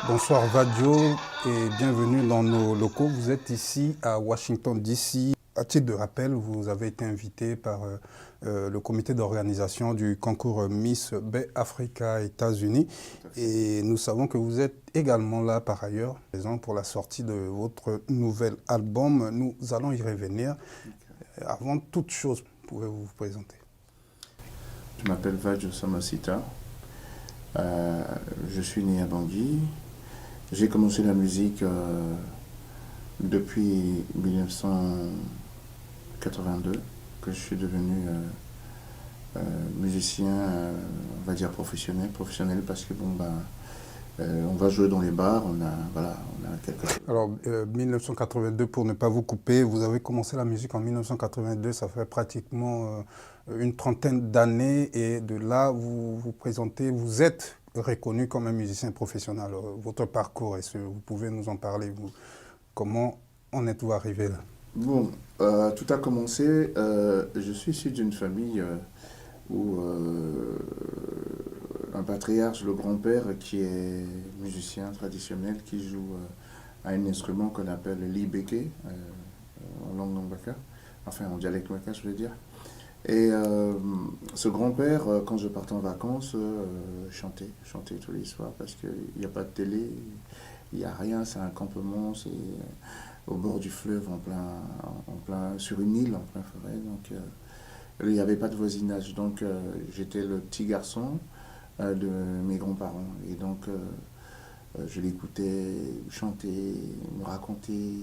Bonsoir Vadio et bienvenue dans nos locaux. Vous êtes ici à Washington DC. À titre de rappel, vous avez été invité par le comité d'organisation du concours Miss Bay Africa États-Unis. Et nous savons que vous êtes également là par ailleurs, présent pour la sortie de votre nouvel album. Nous allons y revenir. Avant toute chose, pouvez-vous vous présenter? Je m'appelle Vadio Samasita. Je suis né à Bangui. J'ai commencé la musique depuis 1982, que je suis devenu musicien, on va dire professionnel parce que on va jouer dans les bars, on a quelque chose. Alors, 1982, pour ne pas vous couper, vous avez commencé la musique en 1982, ça fait pratiquement une trentaine d'années, et de là, vous vous présentez, vous êtes reconnu comme un musicien professionnel. Alors, votre parcours, est-ce que vous pouvez nous en parler, vous? Comment en êtes-vous arrivé là? Bon, tout a commencé, je suis issu d'une famille où un patriarche, le grand-père, qui est musicien traditionnel, qui joue à un instrument qu'on appelle l'ibeke, en langue Nwaka, enfin en dialecte Nwaka, je veux dire. Et ce grand-père, quand je partais en vacances, chantait tous les soirs parce qu'il n'y a pas de télé, il n'y a rien, c'est un campement, c'est au bord du fleuve, sur une île, en plein forêt. Donc il n'y avait pas de voisinage. Donc j'étais le petit garçon de mes grands-parents. Et donc je l'écoutais chanter, me raconter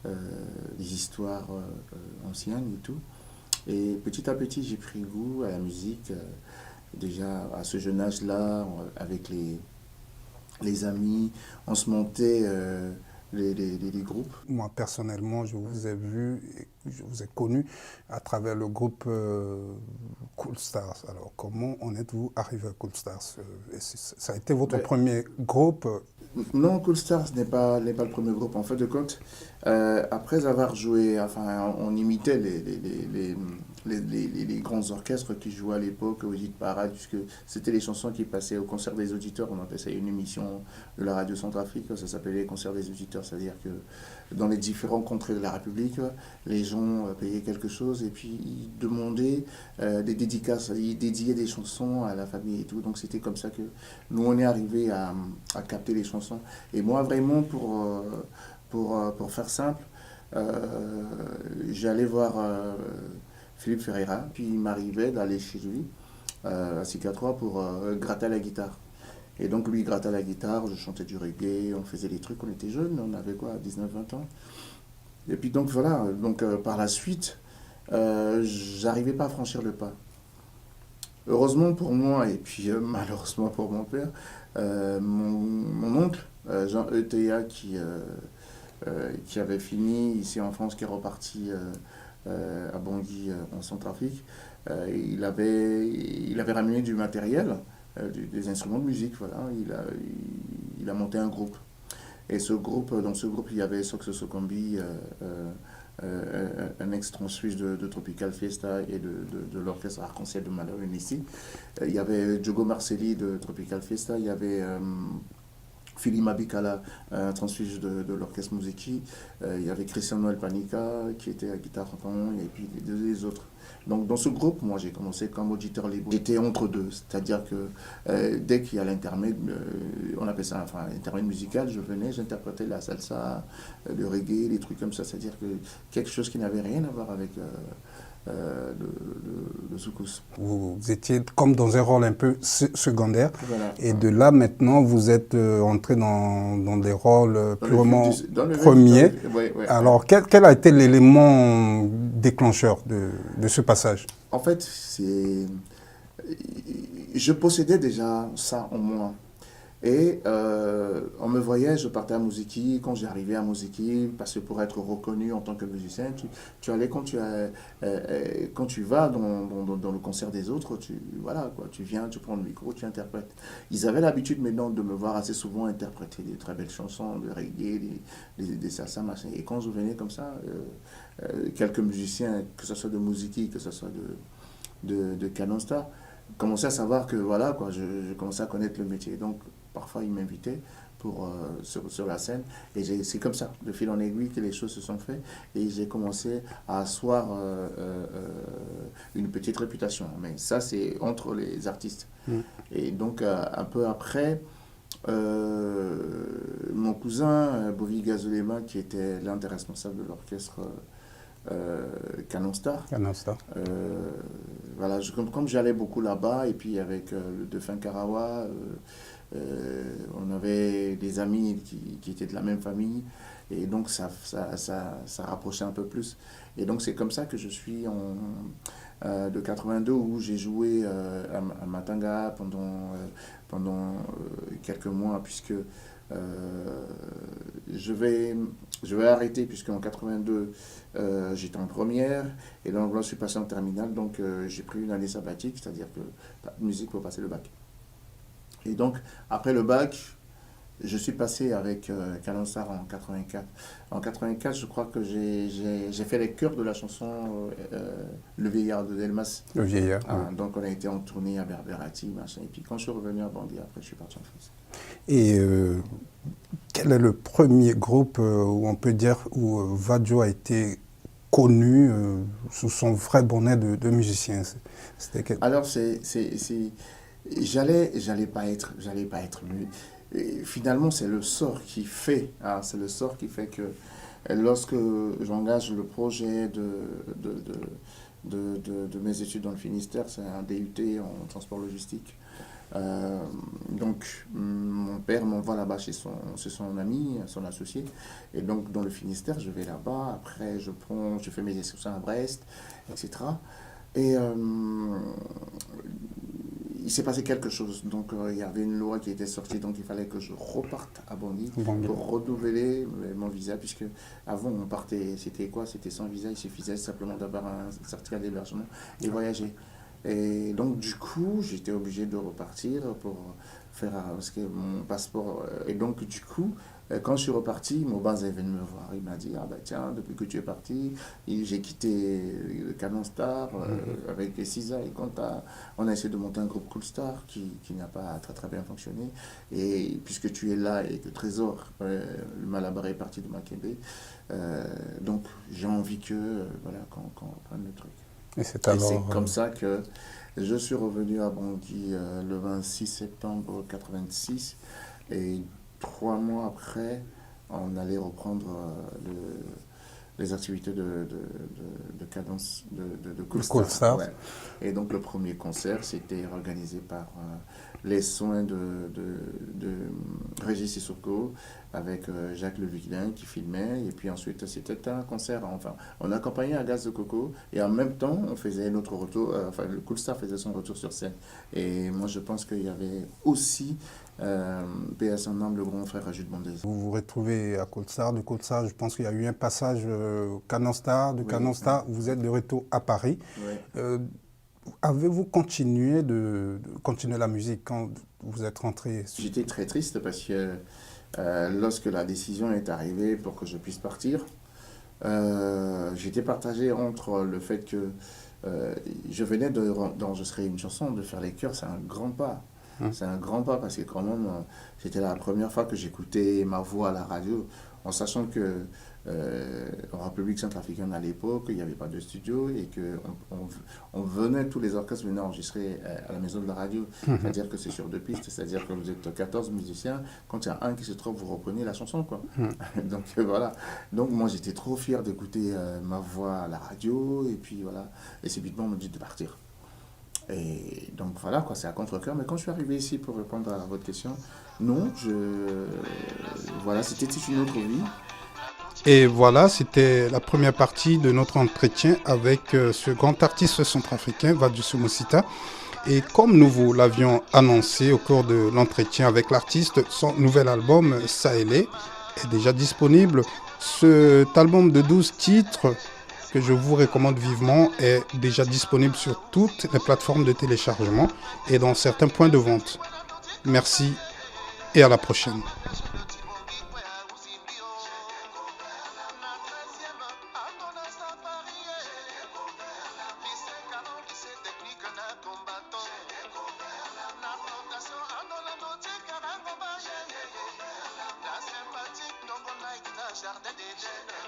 des histoires anciennes et tout. Et petit à petit, j'ai pris goût à la musique. Déjà à ce jeune âge-là, avec les amis, on se montait les groupes. Moi, personnellement, je vous ai vu, je vous ai connu à travers le groupe Cool Stars. Alors, comment en êtes-vous arrivé à Cool Stars? Ça a été votre premier groupe? Non, Cool Stars n'est pas le premier groupe. En fait, de compte, après avoir joué, enfin, on imitait les grands orchestres qui jouaient à l'époque au Hit Parade, puisque c'était les chansons qui passaient au concert des auditeurs. On appelait ça une émission de la radio Centrafrique, ça s'appelait les concerts des auditeurs. C'est-à-dire que dans les différents contrées de la République, les gens payaient quelque chose et puis ils demandaient des dédicaces, ils dédiaient des chansons à la famille et tout. Donc c'était comme ça que nous, on est arrivé à capter les chansons. Et moi, vraiment, pour faire simple, j'allais voir Philippe Ferreira, puis il m'arrivait d'aller chez lui à Cicatroix pour gratter la guitare. Et donc lui il grattait la guitare, je chantais du reggae, on faisait des trucs, on était jeunes, on avait quoi, 19-20 ans. Et puis donc voilà, donc par la suite, j'arrivais pas à franchir le pas. Heureusement pour moi, et puis malheureusement pour mon père, mon oncle, Jean ETA, qui avait fini ici en France, qui est reparti à Bangui, en Centrafrique, il avait ramené du matériel, des instruments de musique, voilà. Il a monté un groupe. Et dans ce groupe, il y avait Soxo Sokombi, un ex-transfuge de Tropical Fiesta et de l'orchestre Arc-en-Ciel de Malawi ici. Il y avait Diogo Marcelli de Tropical Fiesta, il y avait Philippe Mabikala, un transfuge de l'orchestre Muziki, il y avait Christian Noël Panica qui était à guitare et puis les autres. Donc dans ce groupe, moi j'ai commencé comme auditeur libre. J'étais entre deux, c'est-à-dire que dès qu'il y a l'intermède, on appelle ça enfin l'intermède musical, je venais, j'interprétais la salsa, le reggae, des trucs comme ça, c'est-à-dire que quelque chose qui n'avait rien à voir avec le soukous. Vous étiez comme dans un rôle un peu secondaire. Voilà. Et de là, maintenant, vous êtes entré dans des rôles purement premiers. Alors, quel a été l'élément déclencheur de ce passage? En fait, je possédais déjà ça en moi. Et on me voyait, je partais à Mouziki. Quand j'arrivais à Mouziki, parce que pour être reconnu en tant que musicien, tu allais quand tu vas dans le concert des autres, voilà, quoi, tu viens, tu prends le micro, tu interprètes. Ils avaient l'habitude maintenant de me voir assez souvent interpréter des très belles chansons, de reggae, des salsa, machin. Et quand je venais comme ça, quelques musiciens, que ce soit de Mouziki, que ce soit de Canon commençais à savoir que voilà, quoi, je commençais à connaître le métier. Donc parfois ils m'invitaient sur la scène. Et c'est comme ça, de fil en aiguille, que les choses se sont faites. Et j'ai commencé à asseoir une petite réputation. Mais ça, c'est entre les artistes. Et donc, un peu après, mon cousin, Bovy Gazolema, qui était l'un des responsables de l'orchestre Canon Star. Un instant. Voilà, comme j'allais beaucoup là-bas, et puis avec le défunt Karawa, on avait des amis qui étaient de la même famille, et donc ça rapprochait un peu plus. Et donc c'est comme ça que je suis de 82, où j'ai joué à Matanga pendant quelques mois, puisque je vais arrêter, puisqu'en 82 j'étais en première, et donc là je suis passé en terminale, donc j'ai pris une année sabbatique, c'est-à-dire que pas de musique pour passer le bac. Et donc après le bac, je suis passé avec Canon Star en 84. En 84, je crois que j'ai fait les chœurs de la chanson Le Vieillard de Delmas. Le Vieillard. Donc on a été en tournée à Berberati, machin. Et puis quand je suis revenu à Bangui, après je suis parti en France. Et quel est le premier groupe où on peut dire où Vadjo a été connu sous son vrai bonnet de musicien? Alors j'allais pas être finalement, c'est le sort qui fait, c'est le sort qui fait que lorsque j'engage le projet de mes études dans le Finistère, c'est un DUT en transport logistique. Donc, mon père m'envoie là-bas chez son ami, son associé. Et donc, dans le Finistère, je vais là-bas. Après, je fais mes excursions à Brest, etc. Et il s'est passé quelque chose. Donc, il y avait une loi qui était sortie, donc il fallait que je reparte à Bangui pour renouveler mon visa, puisque avant on partait, c'était quoi? C'était sans visa, il suffisait simplement d'avoir un certificat d'hébergement et voyager. Et donc, du coup, j'étais obligé de repartir pour faire parce que mon passeport. Et donc, du coup, quand je suis reparti, Mobaz est venu me voir. Il m'a dit, ah ben tiens, depuis que tu es parti, j'ai quitté le Canon Star avec Cisa et Conta. On a essayé de monter un groupe Cool Star qui n'a pas très très bien fonctionné. Et puisque tu es là et que Trésor, le Malabar est parti de Makebe, donc j'ai envie qu'on reprenne le truc. Et c'est comme ça que je suis revenu à Bangui le 26 septembre 86, et 3 mois après, on allait reprendre les activités de cadence de Cool Star. Ouais. Et donc le premier concert, c'était organisé par les soins de Régis Sissoko, avec Jacques Le Viquelin qui filmait. Et puis ensuite, c'était un concert, enfin, on accompagnait à Gaz de Coco, et en même temps, on faisait notre retour, le Cool Star faisait son retour sur scène. Et moi, je pense qu'il y avait aussi PS en âme, le grand frère Jude Bondez. Vous vous retrouvez à Cool Star. De Cool Star, je pense qu'il y a eu un passage au Canon Star. De Canon Star, vous êtes de retour à Paris. Oui. Avez-vous continué continuer la musique quand vous êtes rentré? J'étais très triste parce que lorsque la décision est arrivée pour que je puisse partir, j'étais partagé entre le fait que je venais d'enregistrer une chanson, de faire les chœurs, c'est un grand pas. C'est un grand pas parce que quand même, c'était la première fois que j'écoutais ma voix à la radio, en sachant que en République centrafricaine à l'époque, il n'y avait pas de studio et qu'on venait, tous les orchestres venaient enregistrer à la maison de la radio. C'est-à-dire que c'est sur 2 pistes, c'est-à-dire que vous êtes 14 musiciens, quand il y a un qui se trompe, vous reprenez la chanson, quoi. Donc voilà. Donc moi j'étais trop fier d'écouter ma voix à la radio, et puis voilà. Et subitement on me dit de partir. Et donc voilà, quoi, c'est à contre-cœur. Mais quand je suis arrivé ici pour répondre à votre question, non, voilà, c'était une autre vie. Et voilà, c'était la première partie de notre entretien avec ce grand artiste centrafricain, Vadjo Soumoussita. Et comme nous vous l'avions annoncé au cours de l'entretien avec l'artiste, son nouvel album, Sahélé, est déjà disponible. Cet album de 12 titres, que je vous recommande vivement, est déjà disponible sur toutes les plateformes de téléchargement et dans certains points de vente. Merci et à la prochaine. jardin d'Éden.